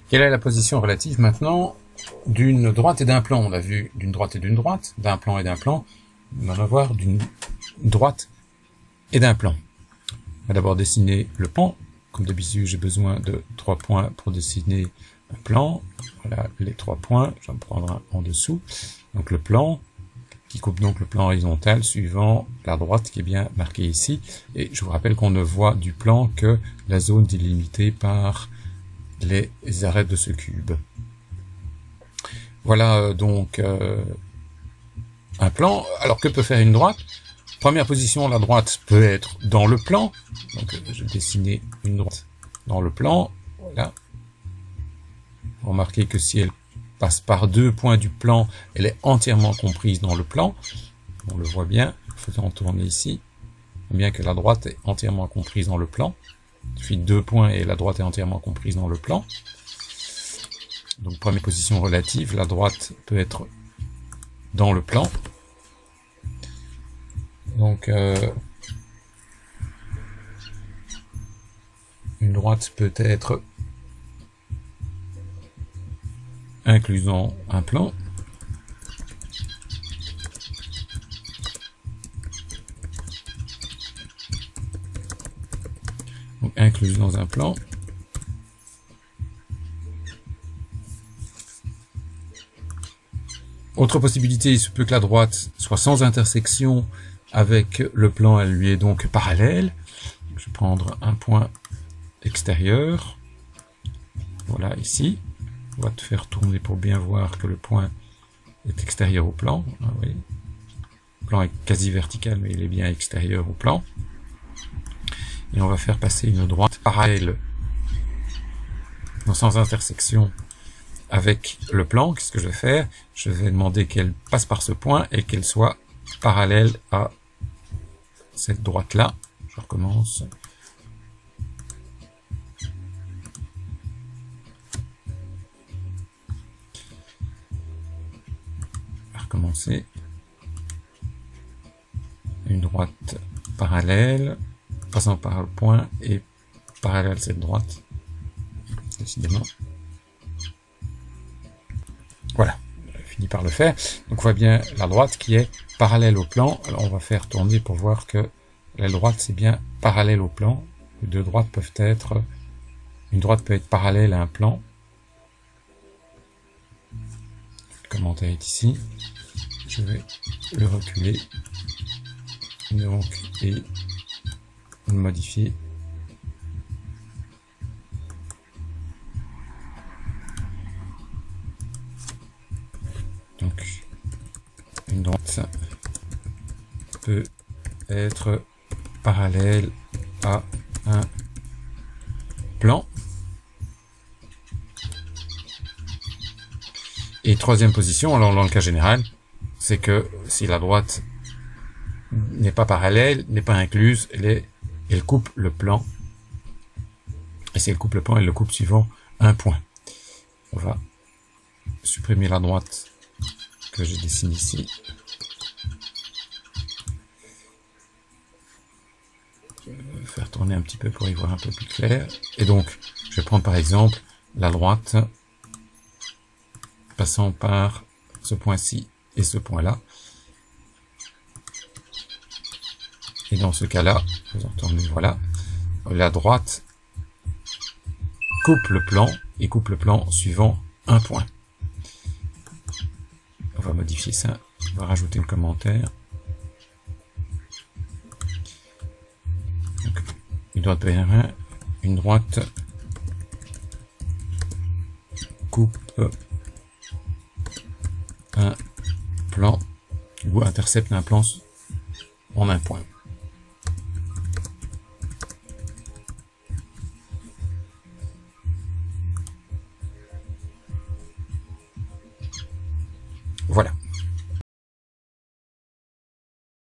Quelle est la position relative maintenant d'une droite et d'un plan? On a vu d'une droite et d'une droite, d'un plan et d'un plan. On va voir d'une droite et d'un plan. On va d'abord dessiner le plan. Comme d'habitude, j'ai besoin de 3 points pour dessiner un plan. Voilà les 3 points. Je vais en prendre un en dessous. Donc le plan qui coupe donc le plan horizontal suivant la droite qui est bien marquée ici. Et je vous rappelle qu'on ne voit du plan que la zone délimitée par les arêtes de ce cube. Voilà donc un plan. Alors que peut faire une droite? Première position, la droite peut être dans le plan. Donc je vais dessiner une droite dans le plan. Voilà. Remarquez que si elle passe par 2 points du plan, elle est entièrement comprise dans le plan. On le voit bien, faisant tourner ici. Bien que la droite est entièrement comprise dans le plan. Il suffit de 2 points et la droite est entièrement comprise dans le plan. Donc première position relative, la droite peut être dans le plan. Donc une droite peut être incluse dans un plan. Donc incluse dans un plan. Autre possibilité, il se peut que la droite soit sans intersection avec le plan, elle lui est donc parallèle. Je vais prendre un point extérieur. Voilà, ici. On va te faire tourner pour bien voir que le point est extérieur au plan. Ah, oui. Le plan est quasi vertical, mais il est bien extérieur au plan. Et on va faire passer une droite parallèle, sans intersection avec le plan. Qu'est-ce que je vais faire? Je vais demander qu'elle passe par ce point et qu'elle soit parallèle à cette droite-là. Je recommence. Je vais recommencer. Une droite parallèle, passant par le point et parallèle à cette droite. Décidément. Voilà, j'ai fini par le faire. Donc on voit bien la droite qui est parallèle au plan. Alors on va faire tourner pour voir que la droite c'est bien parallèle au plan. Les deux droites peuvent être... Une droite peut être parallèle à un plan. Le commentaire est ici. Je vais le reculer. Donc, et le modifier. Donc, une droite peut être parallèle à un plan. Et troisième position, alors dans le cas général, c'est que si la droite n'est pas parallèle, n'est pas incluse, elle coupe le plan. Et si elle coupe le plan, elle le coupe suivant un point. On va supprimer la droite que je dessine ici. Je vais faire tourner un petit peu pour y voir un peu plus clair. Et donc, je vais prendre par exemple la droite passant par ce point-ci et ce point-là. Et dans ce cas-là, je vais retourner, voilà, la droite coupe le plan et coupe le plan suivant un point. On va modifier ça, on va rajouter le commentaire. Donc, une droite coupe un plan ou intercepte un plan en un point.